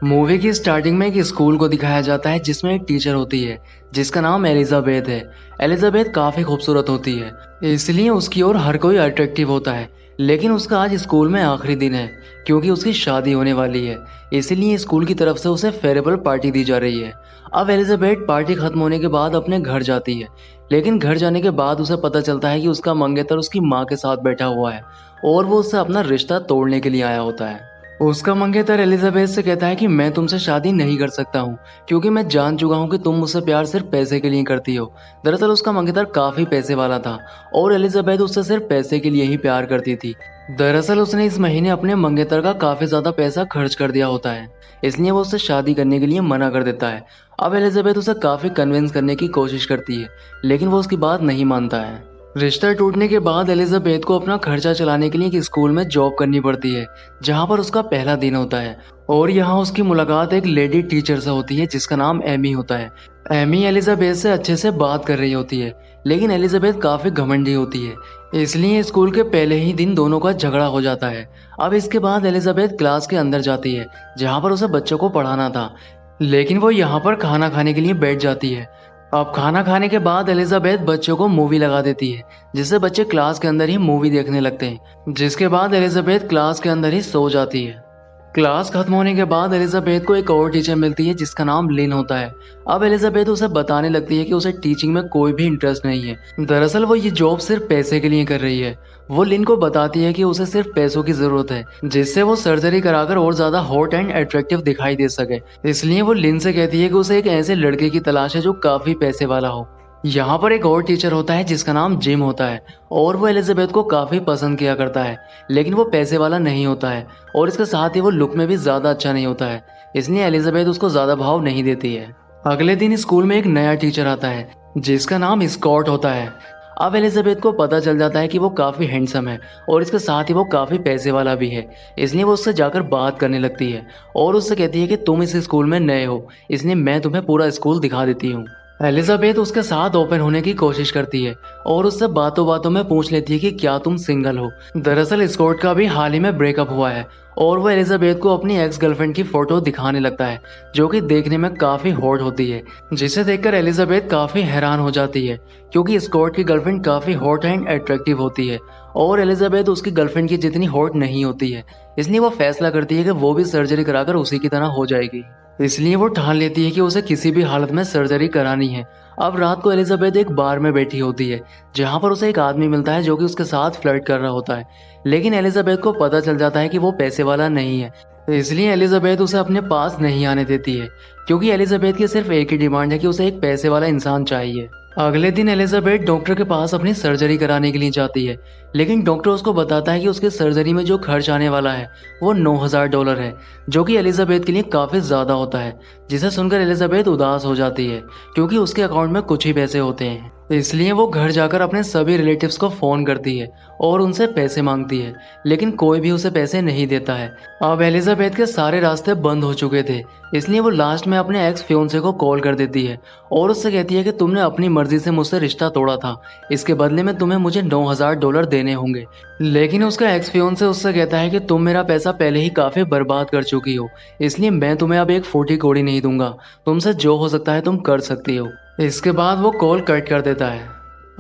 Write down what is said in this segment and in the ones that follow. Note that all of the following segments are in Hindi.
मूवी की स्टार्टिंग में एक स्कूल को दिखाया जाता है जिसमें एक टीचर होती है जिसका नाम एलिजाबेथ है। एलिजाबेथ काफी खूबसूरत होती है, इसलिए उसकी ओर हर कोई अट्रैक्टिव होता है। लेकिन उसका आज स्कूल में आखिरी दिन है क्योंकि उसकी शादी होने वाली है, इसीलिए स्कूल की तरफ से उसे फेयरवेल पार्टी दी जा रही है। अब एलिजाबेथ पार्टी खत्म होने के बाद अपने घर जाती है, लेकिन घर जाने के बाद उसे पता चलता है कि उसका मंगेतर उसकी माँ के साथ बैठा हुआ है और वो उससे अपना रिश्ता तोड़ने के लिए आया होता है। उसका मंगेतर एलिजाबेथ से कहता है कि मैं तुमसे शादी नहीं कर सकता हूँ क्योंकि मैं जान चुका हूँ कि तुम मुझसे प्यार सिर्फ पैसे के लिए करती हो। दरअसल उसका मंगेतर काफी पैसे वाला था और एलिजाबेथ उससे सिर्फ पैसे के लिए ही प्यार करती थी। दरअसल उसने इस महीने अपने मंगेतर का काफी ज्यादा पैसा खर्च कर दिया होता है, इसलिए वो उससे शादी करने के लिए मना कर देता है। अब एलिजाबेथ उसे काफी कन्विंस करने की कोशिश करती है, लेकिन वो उसकी बात नहीं मानता है। रिश्ता टूटने के बाद एलिजाबेथ को अपना खर्चा चलाने के लिए एक स्कूल में जॉब करनी पड़ती है जहां पर उसका पहला दिन होता है और यहाँ उसकी मुलाकात एक लेडी टीचर से होती है जिसका नाम एमी होता है। एमी एलिजाबेथ से अच्छे से बात कर रही होती है, लेकिन एलिजाबेथ काफी घमंडी होती है, इसलिए स्कूल के पहले ही दिन दोनों का झगड़ा हो जाता है। अब इसके बाद एलिजाबेथ क्लास के अंदर जाती है जहाँ पर उसे बच्चों को पढ़ाना था, लेकिन वो यहाँ पर खाना खाने के लिए बैठ जाती है। अब खाना खाने के बाद एलिजाबेथ बच्चों को मूवी लगा देती है जिससे बच्चे क्लास के अंदर ही मूवी देखने लगते हैं, जिसके बाद एलिजाबेथ क्लास के अंदर ही सो जाती है। क्लास खत्म होने के बाद एलिजाबेथ को एक और टीचर मिलती है जिसका नाम लिन होता है। अब एलिजाबेथ उसे बताने लगती है कि उसे टीचिंग में कोई भी इंटरेस्ट नहीं है, दरअसल वो ये जॉब सिर्फ पैसे के लिए कर रही है। वो लिन को बताती है कि उसे सिर्फ पैसों की जरूरत है जिससे वो सर्जरी कराकर और ज्यादा हॉट एंड अट्रैक्टिव दिखाई दे सके, इसलिए वो लिन से कहती है कि उसे एक ऐसे लड़के की तलाश है जो काफी पैसे वाला हो। यहाँ पर एक और टीचर होता है जिसका नाम जिम होता है और वो एलिजाबेथ को काफी पसंद किया करता है, लेकिन वो पैसे वाला नहीं होता है और इसके साथ ही वो लुक में भी ज्यादा अच्छा नहीं होता है, इसलिए एलिजाबेथ उसको ज्यादा भाव नहीं देती है। अगले दिन स्कूल में एक नया टीचर आता है जिसका नाम स्कॉट होता है। अब एलिजाबेथ को पता चल जाता है कि वो काफी हैंडसम है और इसके साथ ही वो काफी पैसे वाला भी है, इसलिए वो उससे जाकर बात करने लगती है और उससे कहती है कि तुम इस स्कूल में नए हो, इसलिए मैं तुम्हें पूरा स्कूल दिखा देती हूँ। एलिजाबेथ उसके साथ ओपन होने की कोशिश करती है और उससे बातों बातों में पूछ लेती है कि क्या तुम सिंगल हो। दरअसल स्कॉट का भी हाल ही में ब्रेकअप हुआ है और वो एलिजाबेथ को अपनी एक्स गर्लफ्रेंड की फोटो दिखाने लगता है जो कि देखने में काफी हॉट होती है, जिसे देखकर एलिजाबेथ काफी हैरान हो जाती है क्योंकि स्कॉट की गर्लफ्रेंड काफी हॉट एंड अट्रैक्टिव होती है और एलिजाबेथ उसकी गर्लफ्रेंड की जितनी हॉट नहीं होती है, इसलिए वो फैसला करती है कि वो भी सर्जरी कराकर उसी की तरह हो जाएगी। इसलिए वो ठान लेती है कि उसे किसी भी हालत में सर्जरी करानी है। अब रात को एलिजाबेथ एक बार में बैठी होती है जहां पर उसे एक आदमी मिलता है जो कि उसके साथ फ्लर्ट कर रहा होता है, लेकिन एलिजाबेथ को पता चल जाता है कि वो पैसे वाला नहीं है, इसलिए एलिजाबेथ उसे अपने पास नहीं आने देती है क्योंकि एलिजाबेथ की सिर्फ एक ही डिमांड है कि उसे एक पैसे वाला इंसान चाहिए। अगले दिन एलिजाबेथ डॉक्टर के पास अपनी सर्जरी कराने के लिए जाती है, लेकिन डॉक्टर उसको बताता है कि उसके सर्जरी में जो खर्च आने वाला है वो $9,000 है, जो कि एलिजाबेथ के लिए काफी ज्यादा होता है, जिसे सुनकर एलिजाबेथ उदास हो जाती है क्योंकि उसके अकाउंट में कुछ ही पैसे होते हैं। इसलिए वो घर जाकर अपने सभी रिलेटिव्स को फोन करती है और उनसे पैसे मांगती है, लेकिन कोई भी उसे पैसे नहीं देता है। अब एलिजाबेथ के सारे रास्ते बंद हो चुके थे, इसलिए वो लास्ट में अपने एक्स फियोंसे को कॉल कर देती है और उससे कहती है कि तुमने अपनी मर्जी से मुझसे रिश्ता तोड़ा था, इसके बदले में तुम्हें मुझे $9,000 देने होंगे। लेकिन उसका एक्स फियोंसे उससे कहता है कि तुम मेरा पैसा पहले ही काफी बर्बाद कर चुकी हो, इसलिए मैं तुम्हें अब एक फूटी कौड़ी नहीं दूंगा, तुमसे जो हो सकता है तुम कर सकती हो। इसके बाद वो कॉल कट कर देता है।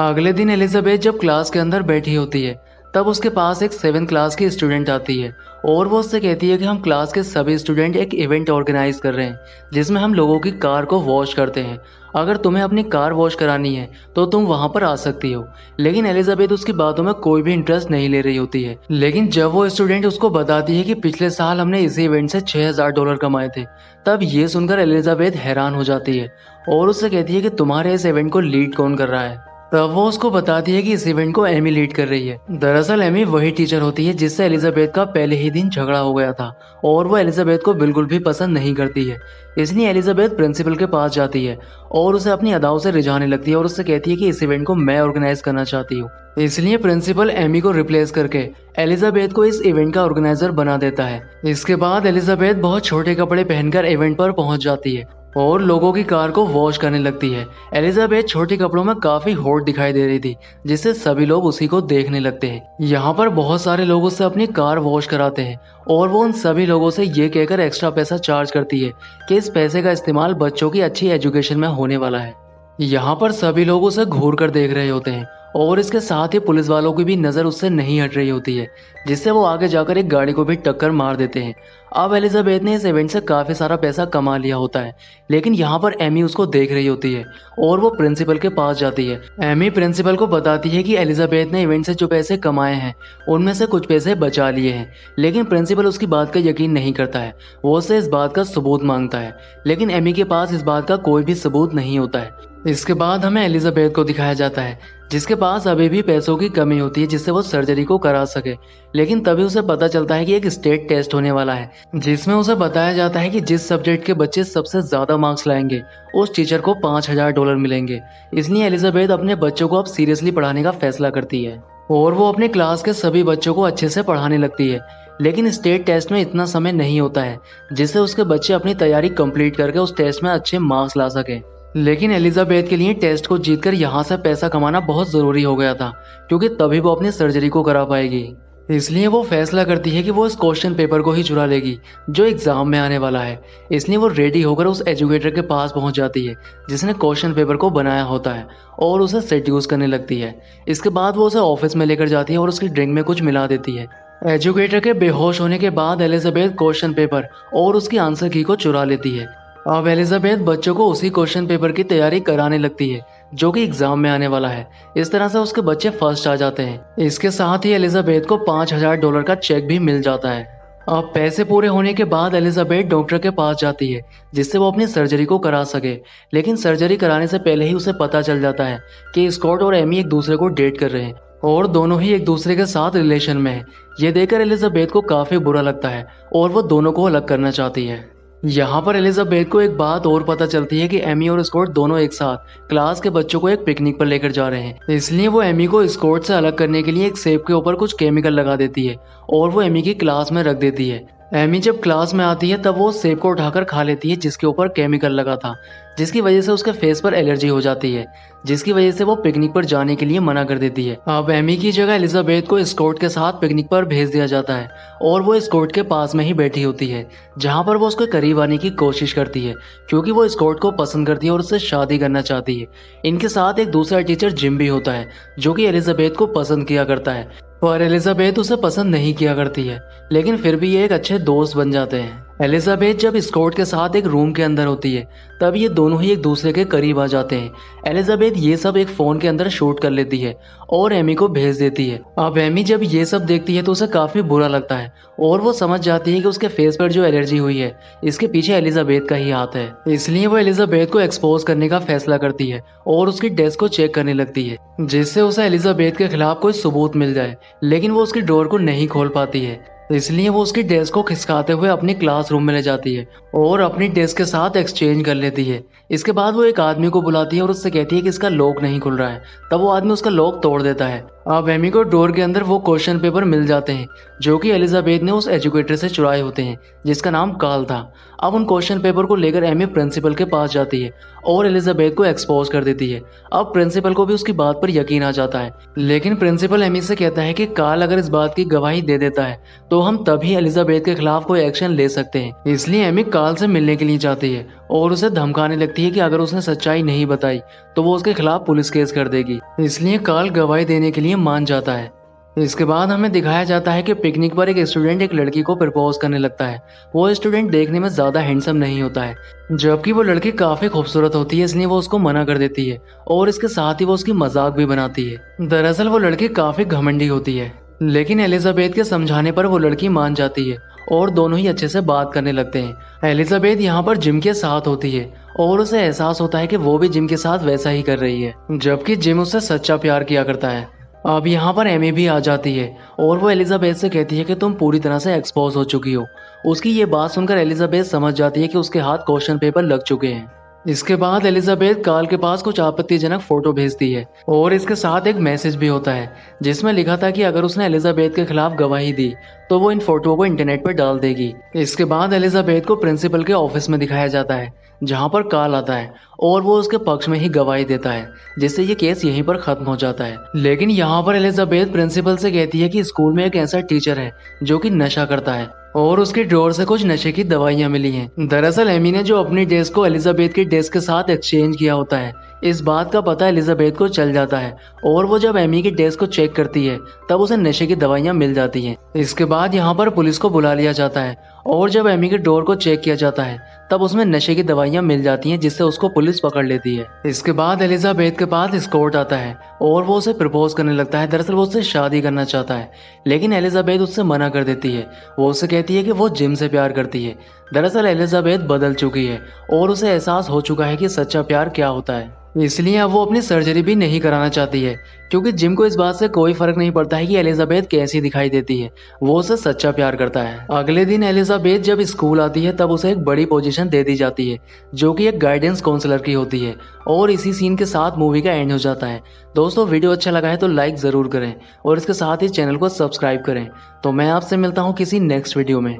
अगले दिन एलिजाबेथ जब क्लास के अंदर बैठी होती है तब उसके पास एक 7th क्लास की स्टूडेंट आती है और वो उससे कहती है कि हम क्लास के सभी स्टूडेंट एक इवेंट ऑर्गेनाइज कर रहे हैं जिसमें हम लोगों की कार को वॉश करते हैं। अगर तुम्हें अपनी कार वॉश करानी है तो तुम वहां पर आ सकती हो। लेकिन एलिजाबेथ उसकी बातों में कोई भी इंटरेस्ट नहीं ले रही होती है, लेकिन जब वो स्टूडेंट उसको बताती है कि पिछले साल हमने इसी इवेंट से $6,000 कमाए थे, तब ये सुनकर एलिजाबेथ हैरान हो जाती है और उससे कहती है कि तुम्हारे इस इवेंट को लीड कौन कर रहा है। तब वो उसको बताती है कि इस इवेंट को एमी लीड कर रही है। दरअसल एमी वही टीचर होती है जिससे एलिजाबेथ का पहले ही दिन झगड़ा हो गया था और वो एलिजाबेथ को बिल्कुल भी पसंद नहीं करती है, इसलिए एलिजाबेथ प्रिंसिपल के पास जाती है और उसे अपनी अदाओं से रिझाने लगती है और उससे कहती है कि इस इवेंट को मैं ऑर्गेनाइज करना चाहती हूँ। इसलिए प्रिंसिपल एमी को रिप्लेस करके एलिजाबेथ को इस इवेंट का ऑर्गेनाइजर बना देता है। इसके बाद एलिजाबेथ बहुत छोटे कपड़े पहनकर इवेंट पर पहुंच जाती है और लोगों की कार को वॉश करने लगती है। एलिजाबेथ छोटे कपड़ों में काफी हॉट दिखाई दे रही थी, जिससे सभी लोग उसी को देखने लगते हैं। यहाँ पर बहुत सारे लोग उससे अपनी कार वॉश कराते हैं और वो उन सभी लोगों से ये कहकर एक्स्ट्रा पैसा चार्ज करती है कि इस पैसे का इस्तेमाल बच्चों की अच्छी एजुकेशन में होने वाला है। यहाँ पर सभी लोग उसे घूर कर देख रहे होते हैं और इसके साथ ही पुलिस वालों की भी नज़र उससे नहीं हट रही होती है, जिससे वो आगे जाकर एक गाड़ी को भी टक्कर मार देते हैं। अब एलिजाबेथ ने इस इवेंट से काफ़ी सारा पैसा कमा लिया होता है, लेकिन यहाँ पर एमी उसको देख रही होती है और वो प्रिंसिपल के पास जाती है। एमी प्रिंसिपल को बताती है कि एलिजाबेथ ने इवेंट से जो पैसे कमाए हैं उनमें से कुछ पैसे बचा लिए हैं, लेकिन प्रिंसिपल उसकी बात का यकीन नहीं करता है। वो उससे इस बात का सबूत मांगता है, लेकिन एमी के पास इस बात का कोई भी सबूत नहीं होता है। इसके बाद हमें एलिजाबेथ को दिखाया जाता है, जिसके पास अभी भी पैसों की कमी होती है जिससे वो सर्जरी को करा सके। लेकिन तभी उसे पता चलता है कि एक स्टेट टेस्ट होने वाला है, जिसमें उसे बताया जाता है कि जिस सब्जेक्ट के बच्चे सबसे ज्यादा मार्क्स लाएंगे उस टीचर को $5000 मिलेंगे। इसलिए एलिजाबेथ अपने बच्चों को अब सीरियसली पढ़ाने का फैसला करती है और वो अपने क्लास के सभी बच्चों को अच्छे से पढ़ाने लगती है। लेकिन स्टेट टेस्ट में इतना समय नहीं होता है जिससे उसके बच्चे अपनी तैयारी कंप्लीट करके उस टेस्ट में अच्छे मार्क्स ला सकें। लेकिन एलिजाबेथ के लिए टेस्ट को जीतकर यहाँ से पैसा कमाना बहुत ज़रूरी हो गया था, क्योंकि तभी वो अपनी सर्जरी को करा पाएगी। इसलिए वो फैसला करती है कि वो इस क्वेश्चन पेपर को ही चुरा लेगी जो एग्जाम में आने वाला है। इसलिए वो रेडी होकर उस एजुकेटर के पास पहुंच जाती है जिसने क्वेश्चन पेपर को बनाया होता है और उसे सेड्यूस करने लगती है। इसके बाद वो उसे ऑफिस में लेकर जाती है और उसकी ड्रिंक में कुछ मिला देती है। एजुकेटर के बेहोश होने के बाद एलिजाबेथ क्वेश्चन पेपर और उसकी आंसर की को चुरा लेती है। अब एलिजाबेथ बच्चों को उसी क्वेश्चन पेपर की तैयारी कराने लगती है जो कि एग्जाम में आने वाला है। इस तरह से उसके बच्चे फर्स्ट आ जाते हैं। इसके साथ ही एलिजाबेथ को $5000 का चेक भी मिल जाता है। अब पैसे पूरे होने के बाद एलिजाबेथ डॉक्टर के पास जाती है जिससे वो अपनी सर्जरी को करा सके। लेकिन सर्जरी कराने से पहले ही उसे पता चल जाता है कि स्कॉट और एमी एक दूसरे को डेट कर रहे हैं और दोनों ही एक दूसरे के साथ रिलेशन में है। ये देखकर एलिजाबेथ को काफी बुरा लगता है और वो दोनों को अलग करना चाहती है। यहाँ पर एलिजाबेथ को एक बात और पता चलती है कि एमी और स्कॉट दोनों एक साथ क्लास के बच्चों को एक पिकनिक पर लेकर जा रहे हैं। इसलिए वो एमी को स्कॉट से अलग करने के लिए एक सेब के ऊपर कुछ केमिकल लगा देती है और वो एमी की क्लास में रख देती है। एमी जब क्लास में आती है तब वो सेब को उठाकर खा लेती है जिसके ऊपर केमिकल लगा था, जिसकी वजह से उसके फेस पर एलर्जी हो जाती है, जिसकी वजह से वो पिकनिक पर जाने के लिए मना कर देती है। अब एमी की जगह एलिजाबेथ को स्कॉट के साथ पिकनिक पर भेज दिया जाता है और वो स्कॉट के पास में ही बैठी होती है, जहाँ पर वो उसके करीब आने की कोशिश करती है क्योंकि वो स्कॉट को पसंद करती है और उससे शादी करना चाहती है। इनके साथ एक दूसरा टीचर जिम भी होता है जो कि एलिजाबेथ को पसंद किया करता है, पर एलिजाबेथ उसे पसंद नहीं किया करती है। लेकिन फिर भी ये एक अच्छे दोस्त बन जाते हैं। एलिजाबेथ जब स्कॉट के साथ एक रूम के अंदर होती है तब ये दोनों ही एक दूसरे के करीब आ जाते हैं। एलिजाबेथ ये सब एक फोन के अंदर शूट कर लेती है और एमी को भेज देती है। अब एमी जब ये सब देखती है तो उसे काफी बुरा लगता है और वो समझ जाती है कि उसके फेस पर जो एलर्जी हुई है इसके पीछे एलिजाबेथ का ही हाथ है। इसलिए वो एलिजाबेथ को एक्सपोज करने का फैसला करती है और उसकी डेस्क को चेक करने लगती है जिससे उसे एलिजाबेथ के खिलाफ कोई सबूत मिल जाए। लेकिन वो उसकी डोर को नहीं खोल पाती है, इसलिए वो उसकी डेस्क को खिसकाते हुए अपनी क्लासरूम में ले जाती है और अपनी डेस्क के साथ एक्सचेंज कर लेती है। इसके बाद वो एक आदमी को बुलाती है और उससे कहती है कि इसका लॉक नहीं खुल रहा है। तब वो आदमी उसका लॉक तोड़ देता है। अब एमी को डोर के अंदर वो क्वेश्चन पेपर मिल जाते हैं जो कि एलिजाबेथ ने उस एजुकेटर से चुराए होते हैं जिसका नाम कार्ल था। अब उन क्वेश्चन पेपर को लेकर एमी प्रिंसिपल के पास जाती है और एलिजाबेथ को एक्सपोज कर देती है। अब प्रिंसिपल को भी उसकी बात पर यकीन आ जाता है, लेकिन प्रिंसिपल एमी से कहता है कि कार्ल अगर इस बात की गवाही दे देता है तो हम तभी एलिजाबेथ के खिलाफ कोई एक्शन ले सकते हैं। इसलिए एमी कार्ल से मिलने के लिए जाती है और उसे धमकाने लगती है कि अगर उसने सच्चाई नहीं बताई तो वो उसके खिलाफ पुलिस केस कर देगी। इसलिए कार्ल गवाही देने के लिए मान जाता है। इसके बाद हमें दिखाया जाता है कि पिकनिक पर एक स्टूडेंट एक लड़की को प्रपोज करने लगता है। वो स्टूडेंट देखने में ज्यादा हैंडसम नहीं होता है, जबकि वो लड़की काफी खूबसूरत होती है, इसलिए वो उसको मना कर देती है और इसके साथ ही वो उसकी मजाक भी बनाती है। दरअसल वो लड़की काफी घमंडी होती है, लेकिन एलिजाबेथ के समझाने पर वो लड़की मान जाती है और दोनों ही अच्छे से बात करने लगते हैं। एलिजाबेथ यहाँ पर जिम के साथ होती है और उसे एहसास होता है कि वो भी जिम के साथ वैसा ही कर रही है, जबकि जिम उससे सच्चा प्यार किया करता है। अब यहाँ पर एमी भी आ जाती है और वो एलिजाबेथ से कहती है कि तुम पूरी तरह से एक्सपोज हो चुकी हो। उसकी ये बात सुनकर एलिजाबेथ समझ जाती है कि उसके हाथ क्वेश्चन पेपर लग चुके हैं। इसके बाद एलिजाबेथ कार्ल के पास कुछ आपत्तिजनक फोटो भेजती है और इसके साथ एक मैसेज भी होता है जिसमें लिखा था कि अगर उसने एलिजाबेथ के खिलाफ गवाही दी तो वो इन फोटो को इंटरनेट पर डाल देगी। इसके बाद एलिजाबेथ को प्रिंसिपल के ऑफिस में दिखाया जाता है जहां पर कार्ल आता है और वो उसके पक्ष में ही गवाही देता है, जिससे ये केस यहीं पर खत्म हो जाता है। लेकिन यहाँ पर एलिजाबेथ प्रिंसिपल से कहती है कि स्कूल में एक ऐसा टीचर है जो कि नशा करता है और उसके ड्रॉर से कुछ नशे की दवाइयां मिली हैं। दरअसल एमी ने जो अपनी डेस्क को एलिजाबेथ की डेस्क के साथ एक्सचेंज किया होता है, इस बात का पता एलिजाबेथ को चल जाता है और वो जब एमी की डेस्क को चेक करती है तब उसे नशे की दवाइयां मिल जाती हैं। इसके बाद यहाँ पर पुलिस को बुला लिया जाता है और जब एमी के डोर को चेक किया जाता है तब उसमें नशे की दवाइयां मिल जाती हैं, जिससे उसको पुलिस पकड़ लेती है। इसके बाद एलिजाबेथ के पास स्कॉट आता है और वो उसे प्रपोज करने लगता है। दरअसल वो उससे शादी करना चाहता है लेकिन एलिजाबेथ उससे मना कर देती है। वो उससे कहती है कि वो जिम से प्यार करती है। दरअसल एलिजाबेथ बदल चुकी है और उसे एहसास हो चुका है कि सच्चा प्यार क्या होता है, इसलिए अब वो अपनी सर्जरी भी नहीं कराना चाहती है क्योंकि जिम को इस बात से कोई फर्क नहीं पड़ता है कि एलिजाबेथ कैसी दिखाई देती है, वो उसे सच्चा प्यार करता है। अगले दिन एलिजाबेथ जब स्कूल आती है तब उसे एक बड़ी पोजीशन दे दी जाती है जो कि एक गाइडेंस काउंसलर की होती है और इसी सीन के साथ मूवी का एंड हो जाता है। दोस्तों वीडियो अच्छा लगा है तो लाइक जरूर करें और इसके साथ ही चैनल को सब्सक्राइब करें। तो मैं आपसे मिलता हूँ किसी नेक्स्ट वीडियो में।